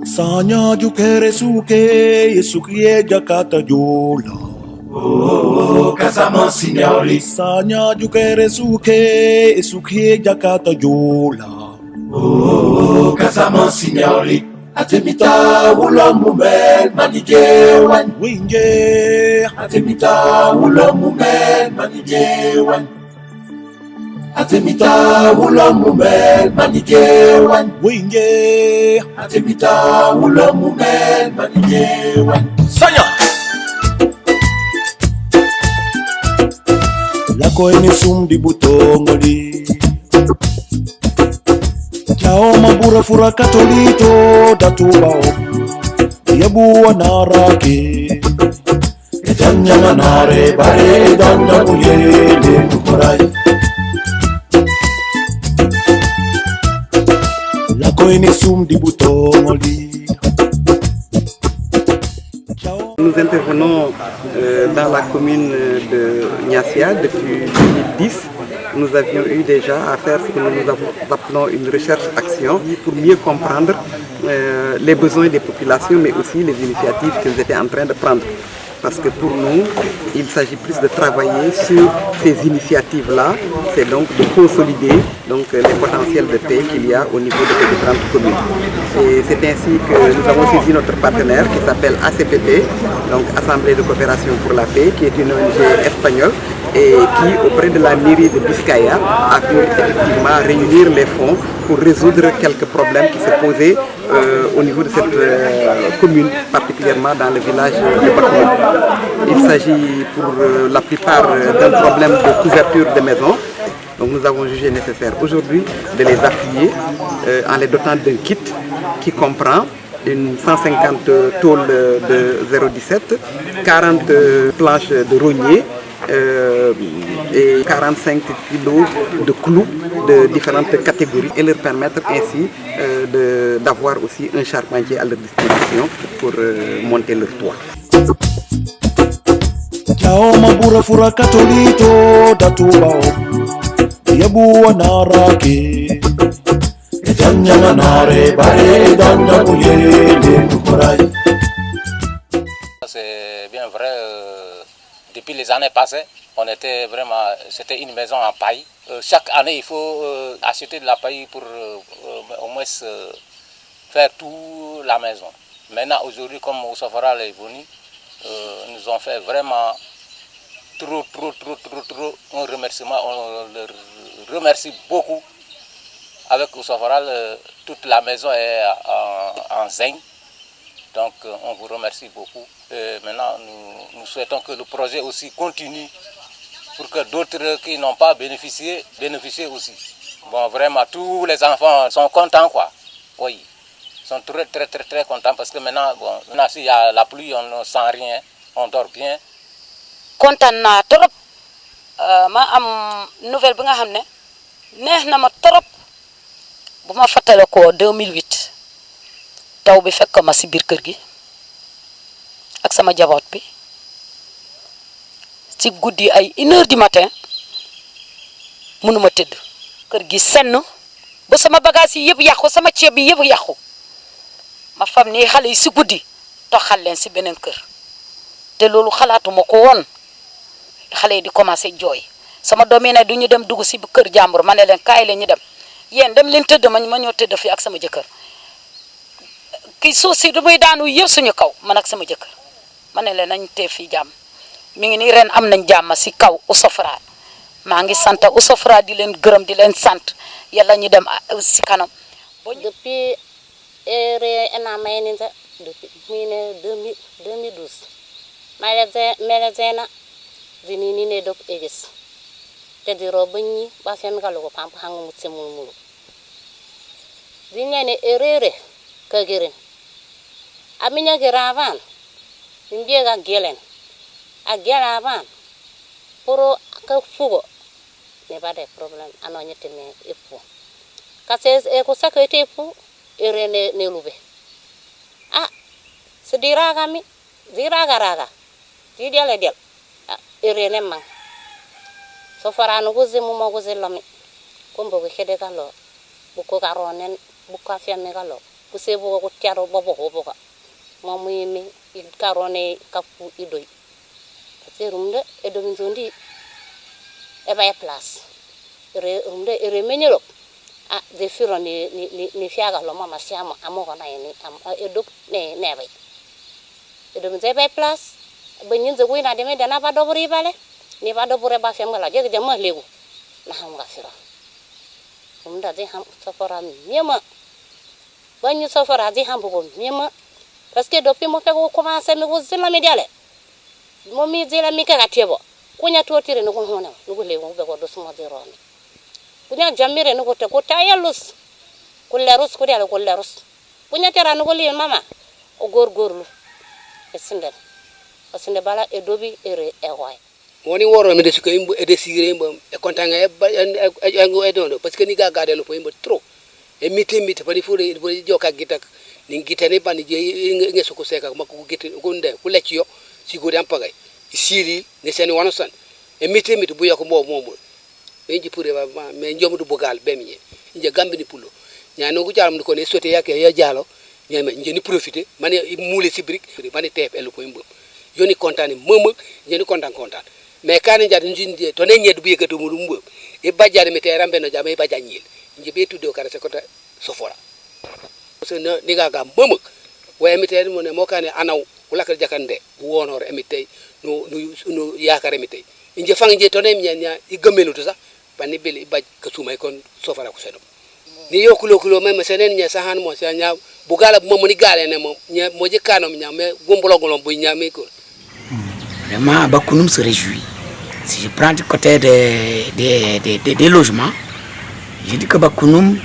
Sanya jukere suke, sukie jakata jola. Oh, Casamance signori. Sanya jukere suke, sukie jakata jola. Oh, Casamance signori. Atemita ulo mumel manijewan. Winje, Atemita ulo mumel manijewan. Atemita ulo mumel manijewan. winje. Atemita ulo mumel manijewan. Sanya. Lako ini sum di butongoli. Chao mabura fura katolito datubao. Yabu wanarake. Ejanya manare bare danda muyele mukorai. Lako ini sum di butongoli. Nous intervenons dans la commune de Niassia depuis 2010. Nous avions eu déjà à faire ce que nous appelons une recherche-action pour mieux comprendre les besoins des populations, mais aussi les initiatives qu'elles étaient en train de prendre. Parce que pour nous, il s'agit plus de travailler sur ces initiatives-là, c'est donc de consolider les potentiels de paix qu'il y a au niveau de ces différentes communes. Et c'est ainsi que nous avons saisi notre partenaire qui s'appelle ACPP, donc Assemblée de coopération pour la paix, qui est une ONG espagnole et qui, auprès de la mairie de Biscaya, a pu effectivement réunir les fonds pour résoudre quelques problèmes qui se posaient au niveau de cette commune, particulièrement dans le village de Bakoum. Il s'agit pour la plupart d'un problème de couverture de maisons. Donc nous avons jugé nécessaire aujourd'hui de les appuyer en les dotant d'un kit qui comprend une 150 tôles de 0,17, 40 planches de rognier, et 45 kilos de clous de différentes catégories et leur permettre ainsi d'avoir aussi un charpentier à leur disposition pour monter leur toit. Chao mabura fura katolito datubao. Yabu wanarake. Ejanya manare bare danda muyele mukorai. C'est bien vrai, depuis les années passées, c'était une maison en paille. Chaque année, il faut acheter de la paille pour au moins faire toute la maison. Maintenant, aujourd'hui, comme Oussafara est venu, nous ont fait vraiment trop un remerciement. On leur remercie beaucoup. Avec Oussafara, toute la maison est en zinc. Donc on vous remercie beaucoup. Et maintenant, nous souhaitons que le projet aussi continue pour que d'autres qui n'ont pas bénéficié bénéficient aussi. Bon, vraiment, tous les enfants sont contents, quoi. Oui, ils sont très contents parce que maintenant, s'il y a la pluie, on ne sent rien, on dort bien. Content na trop. Ma am nouvelle bi nga xamné neex na ma trop. Bu ma fatale ko 2008 taw bi fekk ma ci biir kër gi ak sama jabot bi ci goudi ay 1h du matin mënuma tedd kër gi senn ba sama bagage yi yeb yaxu sama ciép bi yeb yaxu ma fam ni xalé yi ci goudi toxal len ci benen kër té lolu xalaatuma ko won xalé di commencer joy sama domi ne duñu dem dugg ci kër jambour mané len kay len ñu dem yeen dem leen teud ma ñoo teud fi ak sama jëkkër ki souci du muy daanu yëf suñu kaw man ak sama jëkkër mané leen nañ té fi jam mi ngi ni ren am nañ jàmm ci kaw Oussafra ma ngi sante Oussafra di leen gërëm di leen sante yalla ñu dem ci kanam depuis ena mayni depuis 2012 melezena zinini ne dok egis te di robani ba sen galo ko pamp hangu mutsemul mulu zinyane erere kagirin aminya giravan imbie ga gelen a geravan poro ka fugo ne ba de problem ano nyete me efu kase e ko sakete fu erene ne lube ah sediraga mi diraga raga di del erene man so farano goze mo mo goze lami ko mbo ko hede galo bu ko garonen bu ko fiame galo kusebo ko tiaro bobo hobo mamu yimi karone kapu idoi rumde e domin zondi e bay place rumde e remenyelo de firo ni fiaga lo mama siamo amogo na ni e dok ne bay e domin ze bay place banyin ze wina de me dana ba dobri bale ni ba dobure ba fem la je ma legu na ham ga firo rumda de ham safara miema banyu safara de ham bo miema parce que depuis mo fego commencer me go zila mediale momi zila mi ka tebo kunya totire no hono no le go be go do sumo zero kunya jamire no go te ko tayalus ko lerus ko dal ko lerus kunya tera no go li mama o gorlu e sinde bala e dobi ere e hoy woni woro mi de ko imbo e desire imbo e kontanga e don parce que ni ga gadelo po imbo trop e miti padi fure joka gitak ni gitane bani je ngeso ko seka makko gitte ko nde ko leccio sigodi am pagay siri ne seni wanosan e miti bu yako mo be jipure ba me jomudu bogal be mi nje gambini pulo nyano ko jaram ko ne sote yake ya jalo nyame nje ni profiter mané moulé sibrik mané tep el ko imbo yoni contane mom nje ni contant mais kané jad njindi to ne nyed bu yekato mu mbo e bajjare mi te rambe no jame bajjanyil nje be tuddo kara se kota sofora so ni gaga mom wa emite mo ne mo kané anaw wala ka jakande wonor emite no yakare emite nje fangje to ne nya i gemelu to sa bani beli baj ka sumay kon sofara ko sedum ni yokulo même senen nya sahan mo sa nya bugala mo ni galé ne mo nya mo je kanom nya me gombologolom bu nya me ko vraiment Bakunum se réjouit. Si je prends du côté des logements, je dis que Bakunum,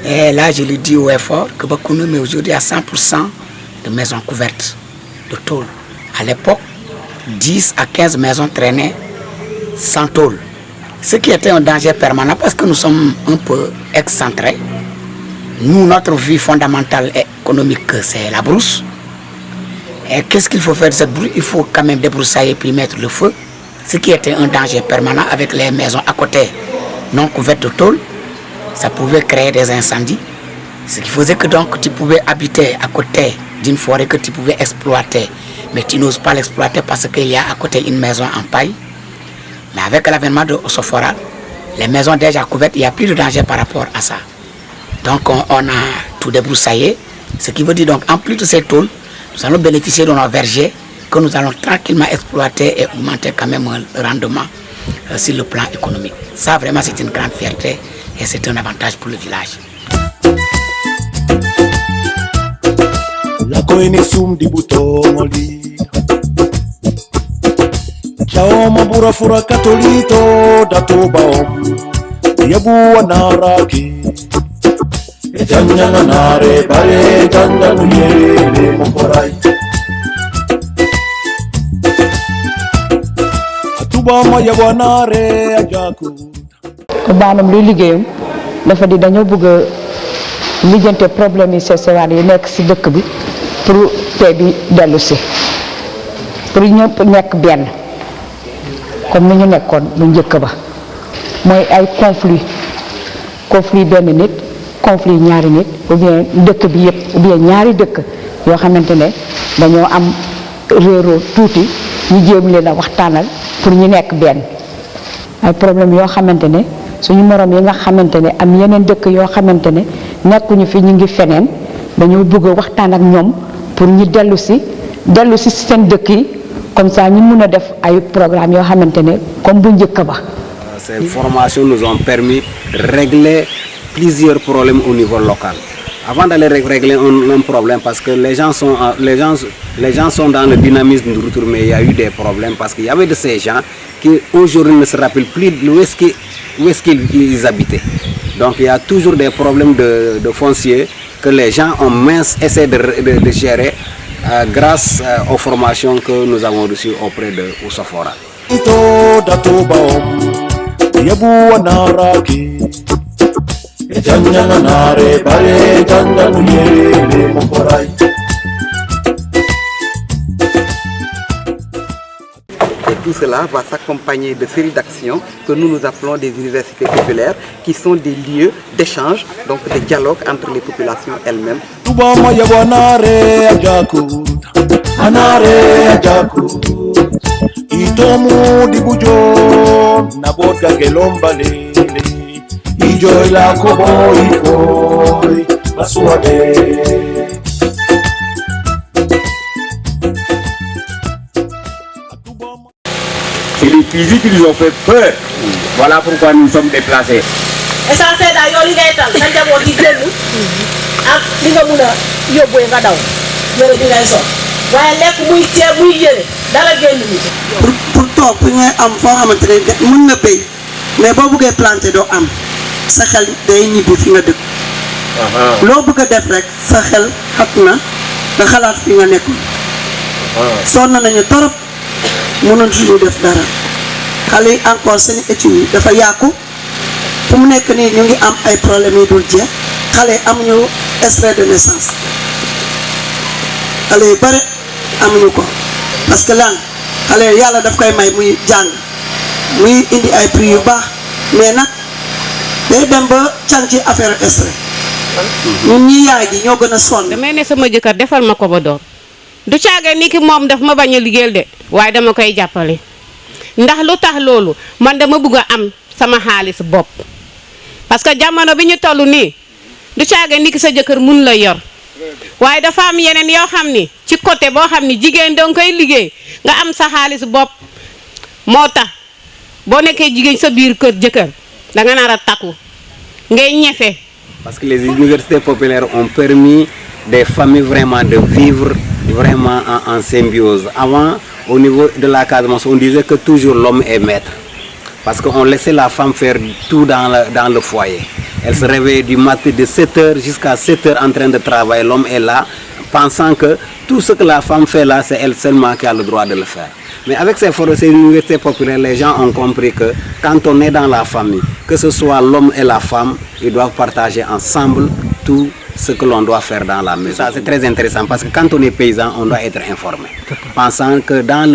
et là je le dis au effort, que Bakunum est aujourd'hui à 100% de maisons couvertes de tôle. À l'époque, 10 à 15 maisons traînaient sans tôle. Ce qui était un danger permanent parce que nous sommes un peu excentrés. Nous, notre vie fondamentale et économique, c'est la brousse. Et qu'est-ce qu'il faut faire de cette brousse? Il faut quand même débroussailler puis mettre le feu. Ce qui était un danger permanent avec les maisons à côté non couvertes de tôle. Ça pouvait créer des incendies. Ce qui faisait que donc tu pouvais habiter à côté d'une forêt que tu pouvais exploiter. Mais tu n'oses pas l'exploiter parce qu'il y a à côté une maison en paille. Mais avec l'avènement de Osofora, les maisons déjà couvertes, il n'y a plus de danger par rapport à ça. Donc on a tout débroussaillé. Ce qui veut dire donc en plus de ces tôles, nous allons bénéficier de nos vergers que nous allons tranquillement exploiter et augmenter quand même le rendement sur le plan économique. Ça vraiment c'est une grande fierté et c'est un avantage pour le village. La koinisum di butongoli Chao mabura fura katolito datubaom Yabu anaraki Ejanya nare bare janda muyele mokorai Atuba ma yabu anare ajaku Banam luy liggéeyam dafa di dañoo bëgg lijjante problème yi seewaan yi nekk ci dëkk bi pour paix bi dellu si pour ñëpp nekk benn comme ni ñu nekkoon bu njëkk ba mooy ay conflit benn nit conflit ñaari nit ou bien dëkk bi yëpp ou bien ñaari dëkk yoo xamante ne dañoo am réeroo tuuti ñu jéem leen a waxtaanal pour ñu nekk benn ay problème yoo xamante ne suñu morom yi nga xamante ne am yeneen dëkk yoo xamante ne nekkuñu fi ñu ngi feneen dañoo bëgg a waxtaan ak ñoom pour ñu dellu si seen dëkk yi comme ça ñu mun a def ay programme yoo xamante ne comme bu njëkk ba. Ces formations nous ont permis de régler plusieurs problèmes au niveau local. Avant d'aller régler un problème, parce que les gens sont dans le dynamisme du retour, mais il y a eu des problèmes parce qu'il y avait de ces gens qui aujourd'hui ne se rappellent plus où est-ce qu'ils habitaient. Donc il y a toujours des problèmes de foncier que les gens ont essayé de gérer grâce aux formations que nous avons reçues auprès de Osofora. Ejanya nare bare janda muyele mokorai Tout cela va s'accompagner de séries d'actions que nous appelons des universités populaires, qui sont des lieux d'échange, donc de dialogue entre les populations elles-mêmes. Tubama yawanare ajaku, anare ajaku. Itomu dibujo, nabotka gelombale. Ijo la kobo ifoi, basuade. C'est les fusils qui nous ont fait peur. Voilà pourquoi nous sommes déplacés. Et ça fait d'ailleurs l'idée de ça d'abord dit que ak li nga mëna yobbu nga daw yore di ngay so waye lek muy té muy yéré dara génn ni pour tok fi ngay am fo xamantene mën na bay mais bo bëggé planter do am sa xel day ñibbi fi nga dëkk lo bëgg def rek sa xel xatna nga xalaat fi nga nekk sonna nañu torop mënon suñu def dara xalé encore seen étude dafa yaku fu mu nekk ni ñu ngi am ay problème yu dul jeex xalé amuñu extrait de naissance xalé bare amuñu ko parce que lan xalé yalla daf koy may muy jang muy indi ay prix yu baax mais nak day dem ba càng ci affaire extrait ñun ñi yaay gi ñoo gëna sonn damay ne sama jëkkër defal ma ko ba door du ciaga ni ki mom daf ma baña liggéel de waye dama koy jappalé ndax lu tax lolu man dama bëgg am sama xaaliss bop parce que jamono biñu tollu ni du ciaga ni ki sa jëkkër mën la yor waye dafa am yeneen yo xamni ci côté bo xamni jigéen dang koy liggéey nga am sa xaaliss bop motax bo nekké jigéen sa biir kër jëkkër da nga nara takku ngay ñëfé parce que les universités populaires ont permis des familles vraiment de vivre vraiment en symbiose. Avant, au niveau de la Casamance, on disait que toujours l'homme est maître. Parce qu'on laissait la femme faire tout dans le foyer. Elle se réveillait du matin de 7h jusqu'à 7h en train de travailler. L'homme est là, pensant que tout ce que la femme fait là, c'est elle seulement qui a le droit de le faire. Mais avec ces universités populaires, les gens ont compris que quand on est dans la famille, que ce soit l'homme et la femme, ils doivent partager ensemble tout ce que l'on doit faire dans la maison. Ça, c'est très intéressant parce que quand on est paysan, on doit être informé. Pensant que dans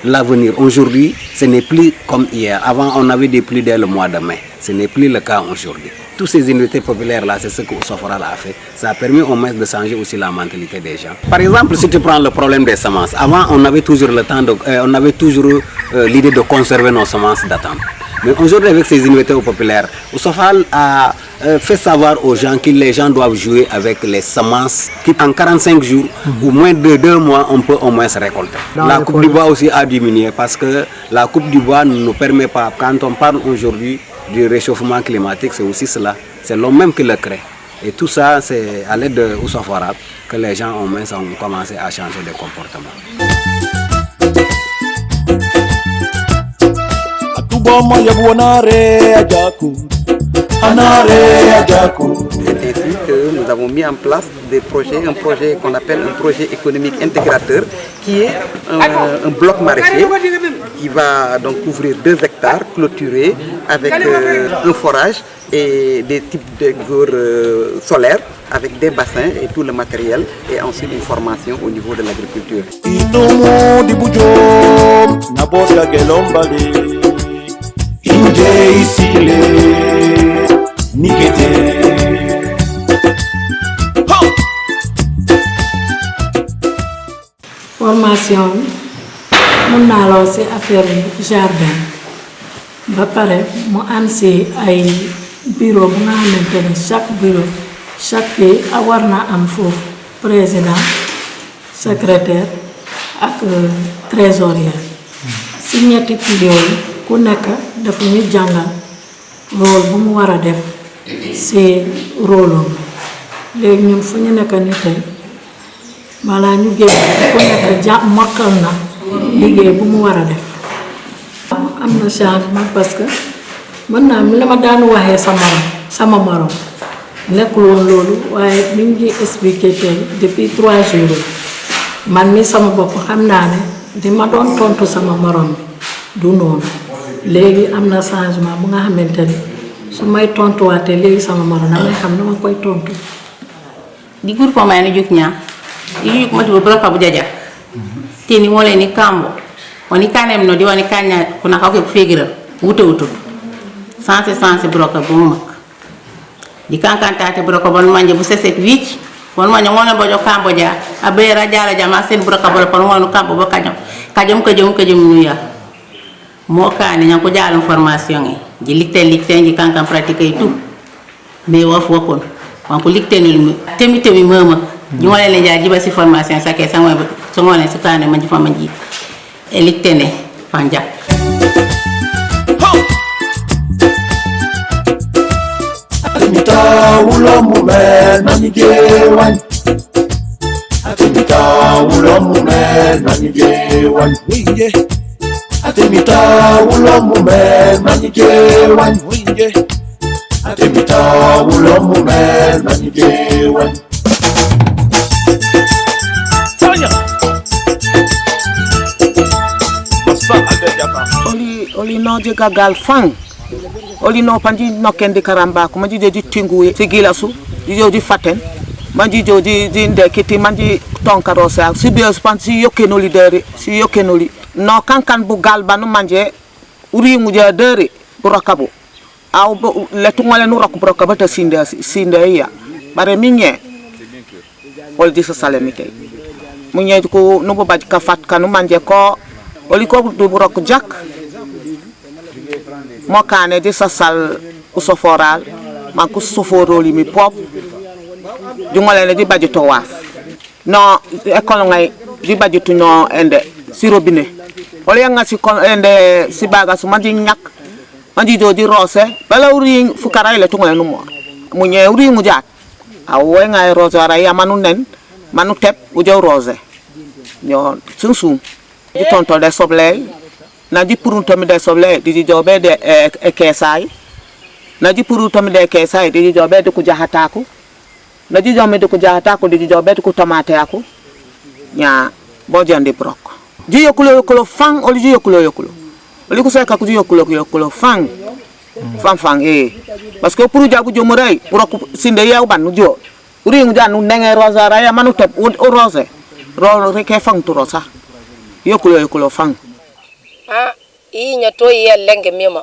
l'avenir, aujourd'hui, ce n'est plus comme hier. Avant, on avait des pluies dès le mois de mai. Ce n'est plus le cas aujourd'hui. Toutes ces unités populaires-là, c'est ce que Ousoforal a fait. Ça a permis au moins de changer aussi la mentalité des gens. Par exemple, si tu prends le problème des semences, avant, on avait toujours le temps on avait toujours l'idée de conserver nos semences d'attente. Mais aujourd'hui, avec ces unités populaires, Ousoforal a fait savoir aux gens que les gens doivent jouer avec les semences qui, en 45 jours ou moins de 2 mois, on peut au moins se récolter. La coupe du bois aussi a diminué parce que la coupe du bois ne nous permet pas, quand on parle aujourd'hui du réchauffement climatique, c'est aussi cela. C'est l'homme même qui le crée. Et tout ça, c'est à l'aide de Ousoforal que les gens au moins ont commencé à changer de comportement. C'est ainsi que nous avons mis en place des projets, un projet qu'on appelle un projet économique intégrateur, qui est un bloc maraîcher qui va donc couvrir 2 hectares clôturés avec un forage et des types de solaires avec des bassins et tout le matériel et ensuite une formation au niveau de l'agriculture. Formation mun naa la ci affaire jardin ba pare mu am ci ay bureau bu nga xamantene chaque bureau chaque war na am foofu président secrétaire ak trésorier ci ñetti yooyu ku nekk dafa ñu jàngal rôle bu mu war a def ci rôle am léegi ñun fu ñu nekk ni tey balaa ñu génn ku nekk mokkal na liggéey bu mu war a def am na changement parce que mën naa la ma daan waxee sama morom nekkul woon loolu waaye ni ñu expliqué tey depuis 3 jours man mi sama bopp xam naa ne di ma doon tontu sama morom du noonu léegi am na changement bu nga xamante ni su may tontuwaatee léegi sama morom damay xam ne ma koy tontu. di groupe may na juk ñaa di juk mati bo bloka bu jaja tini wole ni kambo woni kanem no di woni kanya kuna kawke fegira wuto sanse broka bumak di kankantati broka bon manje bu seset wich won manje ngona bojo kambo ja abera jala jama sen broka bol pon wonu kambo bo kajom ñu ya mo kaani ñan ko jaalam formation e ji likten ji kankam pratique et tout mais wof wokon wan ko liktenul temi mama ji wala le ja jiba si formation sake sango so ngone su kaane manji famanji e liktene panja Atimita ulo mume nanigewan Atimita ulo mume nanigewan Winge Atimita ulo mume nanigewan Winge Atimita ulo mume nanigewan Tanya Oli no je gagal fang oli no panji no kendi karamba ko manji de tingu ci gilasu di jodi faten manji jodi di ndekiti manji tonkaro sa si be spansi yokeno lideri si yokeno li no kankan bu galba no manje uri nguja deri burakabu aw letu ngale no rak burakabu ta sinde ya bare minye ol di sa salemite munye ko no bo baj ka fat kanu manje ko oli ko du burak jak mo kaane di sasal usoforal man ko soforoli mi pop di ngolene di bajuto waaf no école ngay di bajuto no ende si robinet wala nga si kon ende si baga su mandi ñak mandi do di rosé bala uri fukara ile tungole no mo ñe uri mu jaat aw way ngay rosé ara ya manu nen manu tep u jow rosé ño sun di tonto de sobley na di purun tomi de soble di jobe de kesay na di purun tomi de kesay di jobe de ku jahataku na di jobe de ku jahataku di jobe de ku tomate aku nya bo jandi brok ji yokulo fang oli ji yokulo oli ku seka ku ji yokulo fang fang parce que pour jabu jomuray brok sinde yaw ban nu jo uri ngu janu nenge rosara ya manu tep o rose ro reke fang tu rosa yokulo fang i nyato ye lenge mima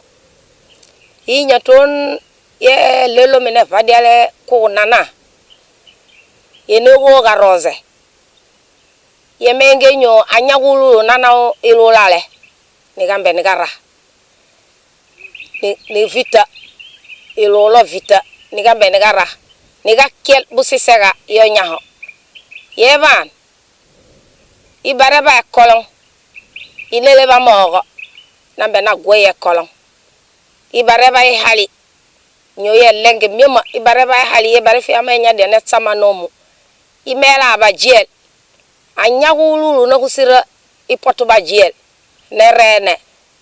i nyaton ye lelo mine fadiale ku nana ye no ga rose ye menge nyo anyagulu nana ilulale ni gambe ni gara ni vita ilolo vita ni gambe ni gara ni ga kel busisega yo nyaho ye ban ibare ba kolon ilele ba mogo nambe na goye kolon ibare ba hali nyoye lenge mima ibare ba hali ibare fi amenya de net sama nomu imela ba jel anyagulu na kusira ipoto ba jel ne rene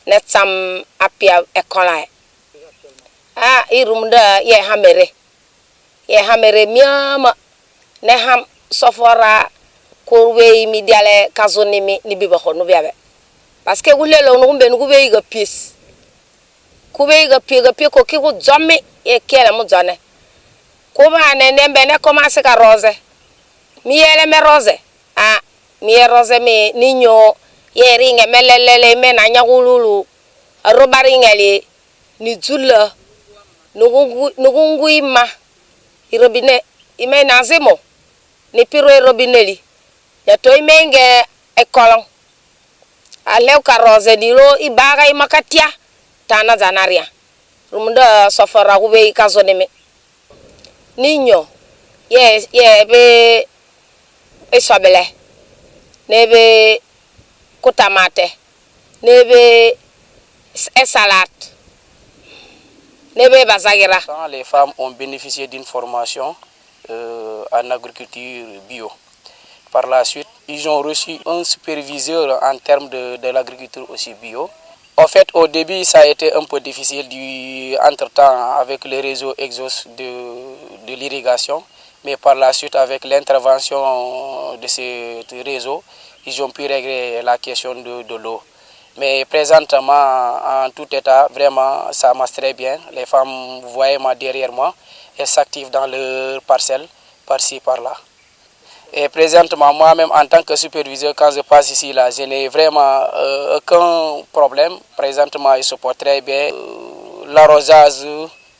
net sam apia ekola irumda ye hamere miama ne ham sofora korwe mi diale kazoni mi ni biba ko no biabe parce que gule lo no be no be ga piece kube ga pie ko ki ko zomme e kele mo zone ko ba ne nembe ne commence ka rose mi yele me rose mi rose mi ninyo ye ringe melelele me na nyagululu robari ngeli ni zulla nugungu ima irobine ime nazimo ni piro robineli ya to imenge ekolon alew ka rose ni lo ibaga imakatia tana zanaria rumda sofara ube ikazone me ninyo ye be esobele nebe kutamate nebe salade nebe bazagira. Les femmes ont bénéficié d'une formation en agriculture bio. Par la suite, ils ont reçu un superviseur en termes de l'agriculture aussi bio. En fait, au début, ça a été un peu difficile entre-temps avec le réseau Exos de l'irrigation. Mais par la suite, avec l'intervention de ce réseau, ils ont pu régler la question de l'eau. Mais présentement, en tout état, vraiment, ça marche très bien. Les femmes, vous voyez derrière moi, elles s'activent dans leur parcelle, par-ci, par-là. Et présentement, moi-même, en tant que superviseur, quand je passe ici, là, je n'ai vraiment aucun problème. Présentement, il se porte très bien. L'arrosage,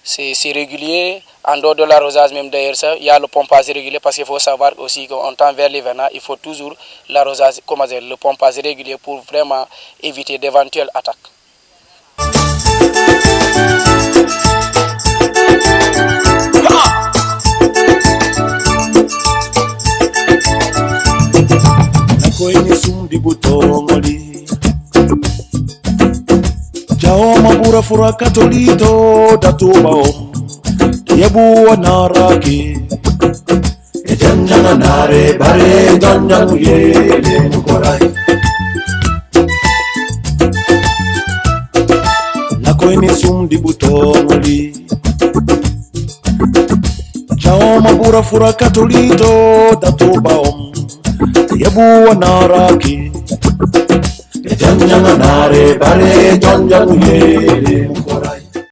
c'est régulier. En dehors de l'arrosage, même d'ailleurs, il y a le pompage régulier parce qu'il faut savoir aussi qu'en temps vers l'hivernage, il faut toujours l'arrosage, le pompage régulier pour vraiment éviter d'éventuelles attaques. Kwenye sundi butongoli Jao mabura fura katolito Datuba om Yebu wanaraki Ejanjana nare bare Janjanu yele mukorai Na kwenye sundi butongoli Jao mabura fura katolito Datuba om Yebu wanaraki Janjana nare bare Janjanu yele mukorai